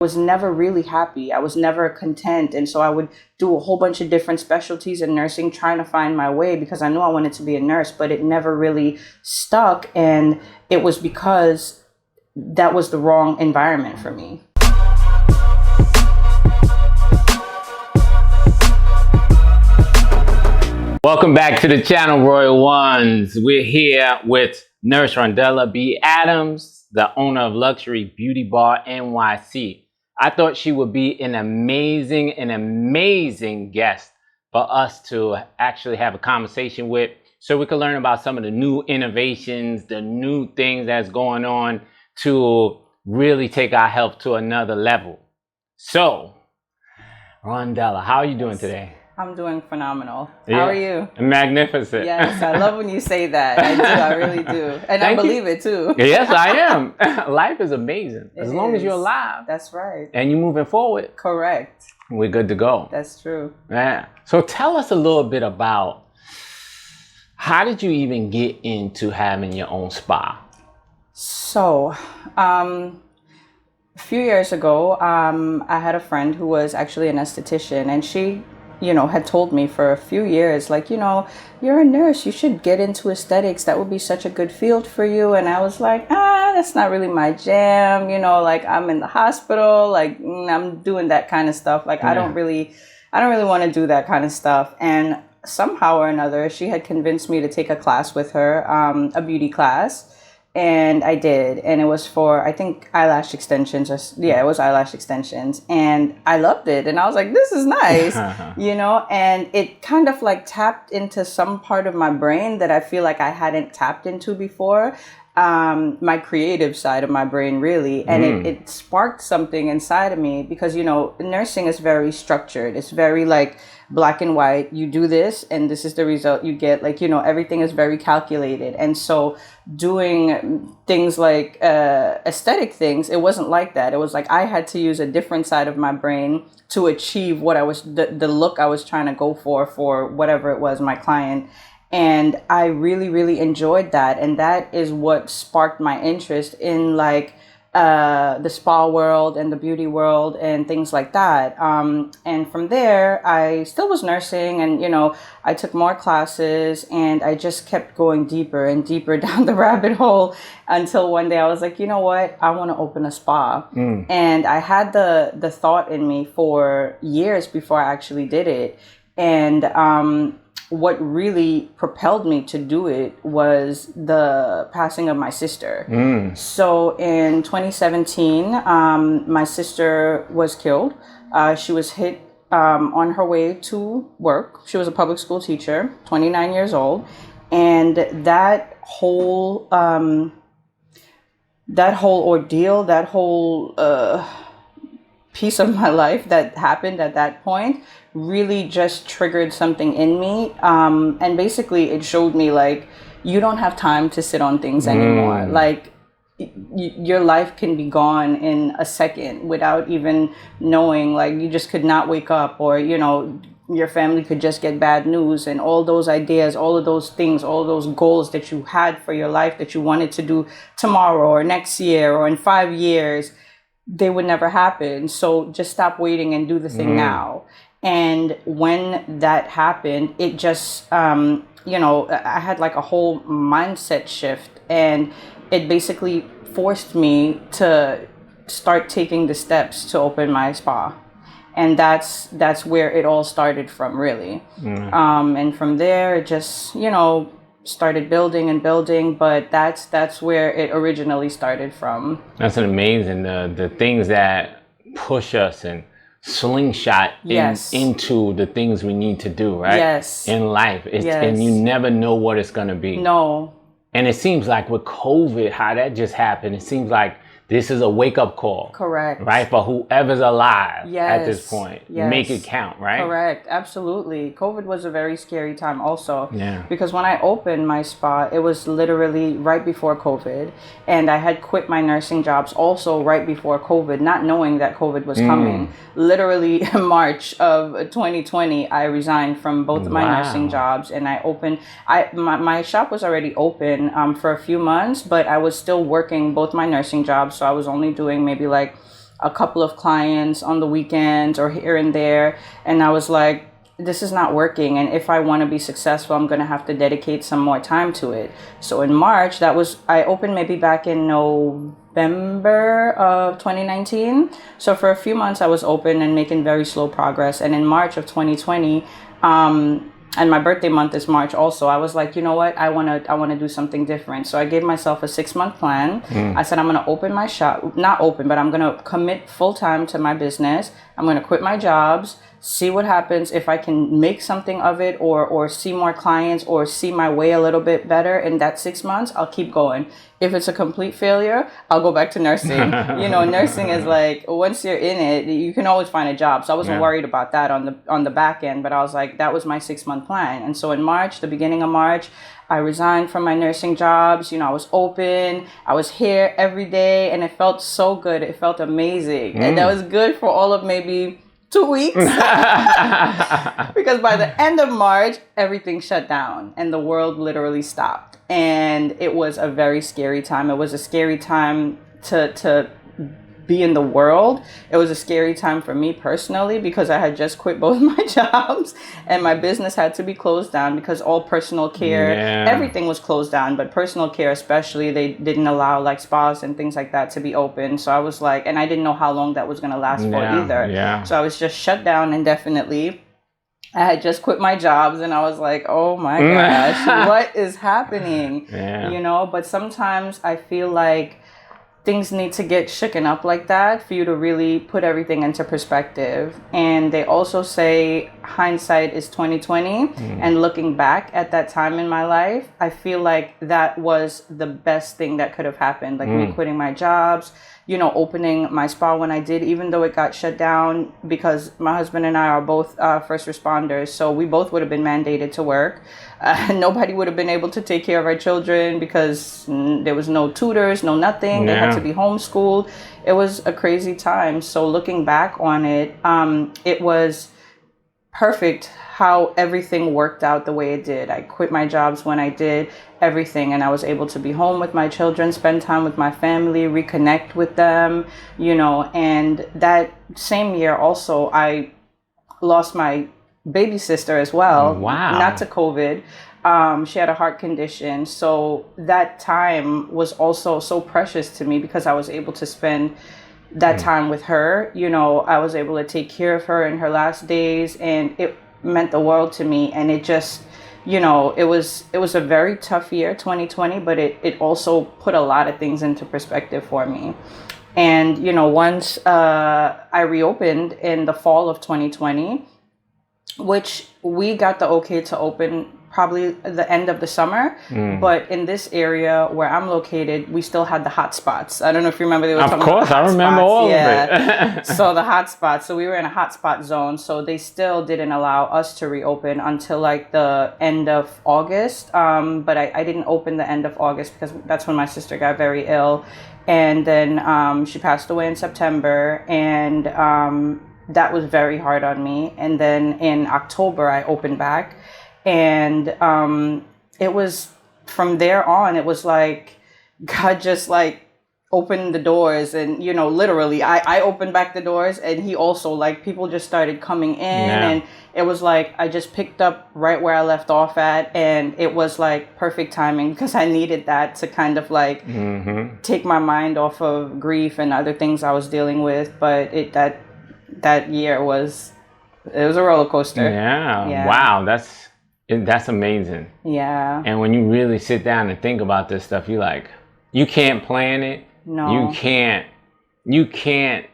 was never really happy. I was never content. And so I would do a whole bunch of different specialties in nursing, trying to find my way because I knew I wanted to be a nurse, but it never really stuck. And it was because that was the wrong environment for me. Welcome back to the channel, Royal Ones. We're here with Nurse Rhondelle B. Adams, the owner of Luxury Beauty Bar NYC. I thought she would be an amazing guest for us to actually have a conversation with, so we can learn about some of the new innovations, the new things that's going on to really take our health to another level. So, Rhondelle, how are you doing today? I'm doing phenomenal. How are you? Magnificent. Yes, I love when you say that. I do, I really do. And I believe it too. Yes, I am. Life is amazing. As long as you're alive. That's right. And you're moving forward. Correct. We're good to go. That's true. Yeah. So tell us a little bit about, how did you even get into having your own spa? So, a few years ago, I had a friend who was actually an esthetician, and she had told me for a few years, like, you're a nurse, you should get into aesthetics. That would be such a good field for you. And I was like, that's not really my jam. Like, I'm in the hospital, like I'm doing that kind of stuff. Like, I don't really want to do that kind of stuff. And somehow or another, she had convinced me to take a class with her, a beauty class. And I did, and it was for, I think, eyelash extensions, it was eyelash extensions, and I loved it, and I was like, this is nice, and it kind of like tapped into some part of my brain that I feel like I hadn't tapped into before, my creative side of my brain, really, and it sparked something inside of me, because, nursing is very structured. It's very like black and white. You do this and this is the result you get. Like, everything is very calculated. And so doing things like aesthetic things, it wasn't like that. It was like I had to use a different side of my brain to achieve what I was, the look I was trying to go for whatever it was, my client. And I really, really enjoyed that. And that is what sparked my interest in like the spa world and the beauty world and things like that. And from there, I still was nursing, and, I took more classes, and I just kept going deeper and deeper down the rabbit hole until one day I was like, you know what? I want to open a spa. And I had the thought in me for years before I actually did it. And, what really propelled me to do it was the passing of my sister. So in 2017, my sister was killed. She was hit on her way to work. She was a public school teacher, 29 years old. And that whole ordeal, that whole piece of my life that happened at that point really just triggered something in me, and basically it showed me, like, you don't have time to sit on things anymore. Like, your life can be gone in a second without even knowing. Like, you just could not wake up, or your family could just get bad news, and all those ideas, all of those things, all of those goals that you had for your life that you wanted to do tomorrow or next year or in 5 years, they would never happen. So just stop waiting and do the thing now. And when that happened, it just, I had like a whole mindset shift, and it basically forced me to start taking the steps to open my spa. And that's where it all started from, really. And from there, it just, started building and building, but that's where it originally started from. That's amazing. The things that push us and slingshot into the things we need to do, right? Yes. In life. And you never know what it's going to be. No. And it seems like with COVID, how that just happened, it seems like this is a wake-up call. Correct. Right? For whoever's alive at this point. Yes. Make it count, right? Correct. Absolutely. COVID was a very scary time also. Yeah. Because when I opened my spa, it was literally right before COVID. And I had quit my nursing jobs also right before COVID, not knowing that COVID was coming. Literally in March of 2020, I resigned from both of my nursing jobs, and I opened, my shop was already open for a few months, but I was still working both my nursing jobs. So I was only doing maybe like a couple of clients on the weekends or here and there. And I was like, this is not working. And if I want to be successful, I'm going to have to dedicate some more time to it. So in March, I opened maybe back in November of 2019. So for a few months, I was open and making very slow progress. And in March of 2020, and my birthday month is March also, I was like, you know what, I want to do something different. So I gave myself a 6-month plan. I said, I'm going to open my shop, not open, but I'm going to commit full time to my business. I'm going to quit my jobs, see what happens. If I can make something of it, or see more clients, or see my way a little bit better in that 6 months, I'll keep going. If it's a complete failure, I'll go back to nursing. Nursing is like, once you're in it, you can always find a job. So I wasn't worried about that on the back end, but I was like, that was my 6-month plan. And so in March, the beginning of March, I resigned from my nursing jobs. I was open. I was here every day, and it felt so good. It felt amazing. And that was good for all of maybe 2 weeks. Because by the end of March, everything shut down and the world literally stopped. And it was a very scary time. It was a scary time to be in the world. It was a scary time for me personally, because I had just quit both my jobs and my business had to be closed down because all personal care, everything was closed down, but personal care especially, they didn't allow like spas and things like that to be open. So I was like, and I didn't know how long that was going to last for either. So I was just shut down indefinitely. I had just quit my jobs and I was like, oh my gosh, what is happening? But sometimes I feel like things need to get shaken up like that for you to really put everything into perspective. And they also say hindsight is 2020. And looking back at that time in my life, I feel like that was the best thing that could have happened. Like me quitting my jobs, opening my spa when I did, even though it got shut down, because my husband and I are both first responders. So we both would have been mandated to work. Nobody would have been able to take care of our children because there was no tutors, no nothing. They had to be homeschooled. It was a crazy time. So looking back on it, it was perfect how everything worked out the way it did. I quit my jobs when I did, everything, and I was able to be home with my children, spend time with my family, reconnect with them, and that same year also I lost my baby sister as well. Wow. Not to COVID. She had a heart condition. So that time was also so precious to me because I was able to spend that time with her. I was able to take care of her in her last days, and it meant the world to me. And it just, it was a very tough year, 2020, but it also put a lot of things into perspective for me. And, once I reopened in the fall of 2020, which we got the okay to open probably the end of the summer. But in this area where I'm located, we still had the hot spots. I don't know if you remember. They were talking about the hot I remember spots. all of it. So the hot spots. So we were in a hot spot zone. So they still didn't allow us to reopen until like the end of August. But I didn't open the end of August because that's when my sister got very ill. And then she passed away in September. And that was very hard on me. And then in October, I opened back. And it was from there on, it was like God just like opened the doors. And, literally, I opened back the doors, and he also, like, people just started coming in. And it was like I just picked up right where I left off at. And it was like perfect timing because I needed that to kind of like take my mind off of grief and other things I was dealing with. But that year was a roller coaster. Yeah. Wow. That's amazing. Yeah. And when you really sit down and think about this stuff, you can't plan it. No. You can't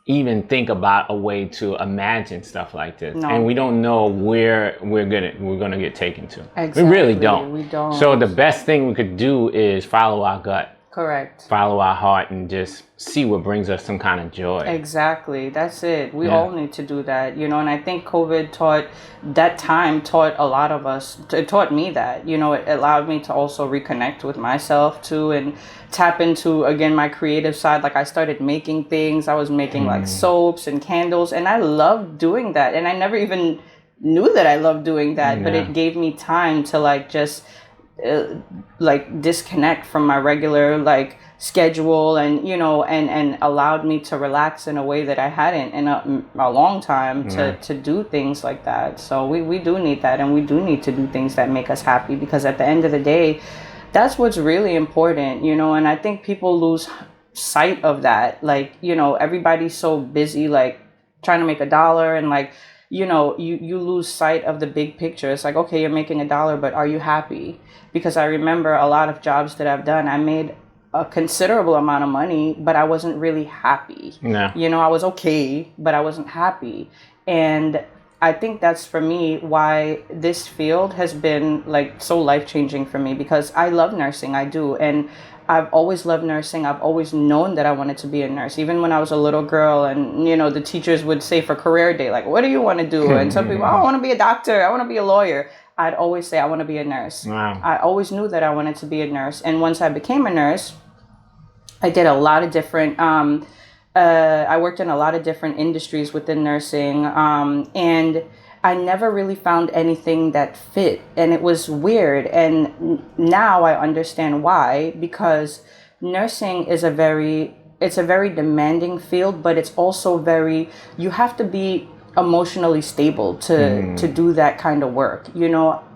even think about a way to imagine stuff like this. No. And we don't know where we're gonna get taken to. Exactly. We really don't. We don't. So the best thing we could do is follow our gut. Correct. Follow our heart and just see what brings us some kind of joy. Exactly. That's it. We all need to do that, and I think COVID taught a lot of us. It taught me that, it allowed me to also reconnect with myself too and tap into, again, my creative side. Like I started making things. I was making like soaps and candles, and I loved doing that. And I never even knew that I loved doing that, but it gave me time to like just like disconnect from my regular like schedule, and and allowed me to relax in a way that I hadn't in a long time, to do things like that. So we do need that, and we do need to do things that make us happy, because at the end of the day, that's what's really important, and I think people lose sight of that. Like, everybody's so busy like trying to make a dollar, and like, you lose sight of the big picture. It's like, okay, you're making a dollar, but are you happy? Because I remember a lot of jobs that I've done, I made a considerable amount of money, but I wasn't really happy. No. I was okay, but I wasn't happy. And I think that's, for me, why this field has been like so life-changing for me, because I love nursing. I do. And I've always loved nursing. I've always known that I wanted to be a nurse. Even when I was a little girl, and the teachers would say for career day, like, what do you want to do? And some people, I want to be a doctor, I want to be a lawyer. I'd always say I want to be a nurse. Wow. I always knew that I wanted to be a nurse. And once I became a nurse, I did a lot of different I worked in a lot of different industries within nursing, and I never really found anything that fit, and it was weird. And now I understand why, because nursing is it's a very demanding field, but it's also you have to be emotionally stable to do that kind of work.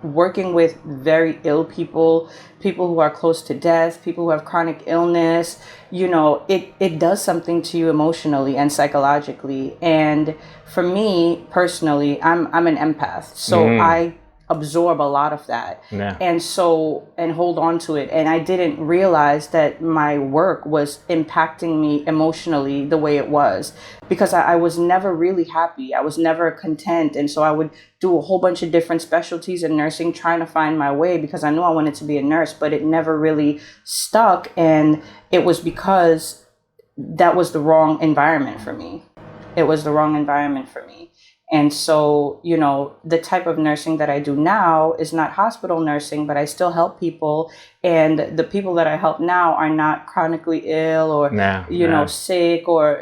Working with very ill people who are close to death, people who have chronic illness, it does something to you emotionally and psychologically. And for me personally, I'm an empath, so I absorb a lot of that. Yeah. And hold on to it. And I didn't realize that my work was impacting me emotionally the way it was, because I was never really happy. I was never content. And so I would do a whole bunch of different specialties in nursing, trying to find my way, because I knew I wanted to be a nurse, but it never really stuck. And it was because that was the wrong environment for me. It was the wrong environment for me. And so, the type of nursing that I do now is not hospital nursing, but I still help people. And the people that I help now are not chronically ill or, sick or,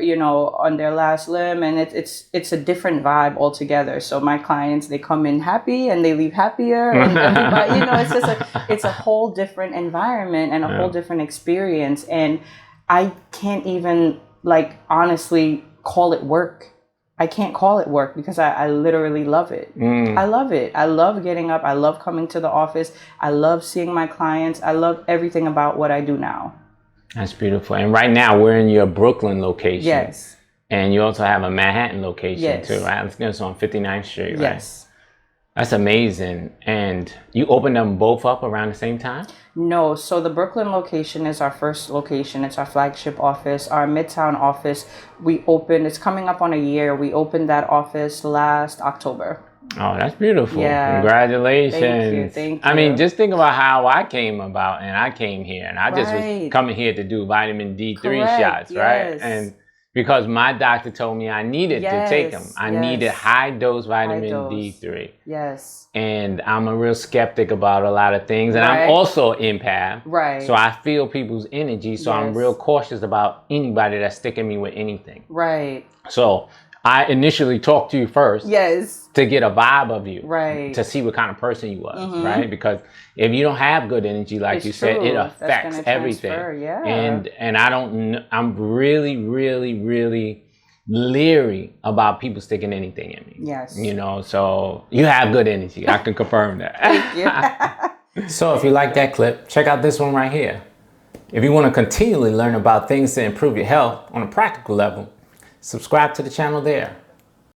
on their last limb. And it's a different vibe altogether. So my clients, they come in happy and they leave happier. And everybody, it's just it's a whole different environment and a whole different experience. And I can't even honestly call it work. I can't call it work, because I literally love it. I love it. I love getting up. I love coming to the office. I love seeing my clients. I love everything about what I do now. That's beautiful. And right now we're in your Brooklyn location. Yes. And you also have a Manhattan location too, right? It's on 59th Street, right? Yes. That's amazing. And you opened them both up around the same time? No. So the Brooklyn location is our first location. It's our flagship office. Our Midtown office, it's coming up on a year. We opened that office last October. Oh, that's beautiful. Yeah. Congratulations. Thank you. I mean, just think about how I came about, and I came here, and I just was coming here to do vitamin D3 shots, right? Yes. And because my doctor told me I needed to take them. I needed high dose vitamin D3. Yes. And I'm a real skeptic about a lot of things. And I'm also empath. Right. So I feel people's energy. So I'm real cautious about anybody that's sticking me with anything. Right. So I initially talked to you first. Yes. To get a vibe of you. Right. To see what kind of person you was, right? Because if you don't have good energy, like you said, it affects everything. Yeah. And I'm really, really, really leery about people sticking anything in me. Yes. So you have good energy. I can confirm that. Thank you. So if you like that clip, check out this one right here. If you want to continually learn about things to improve your health on a practical level, subscribe to the channel there.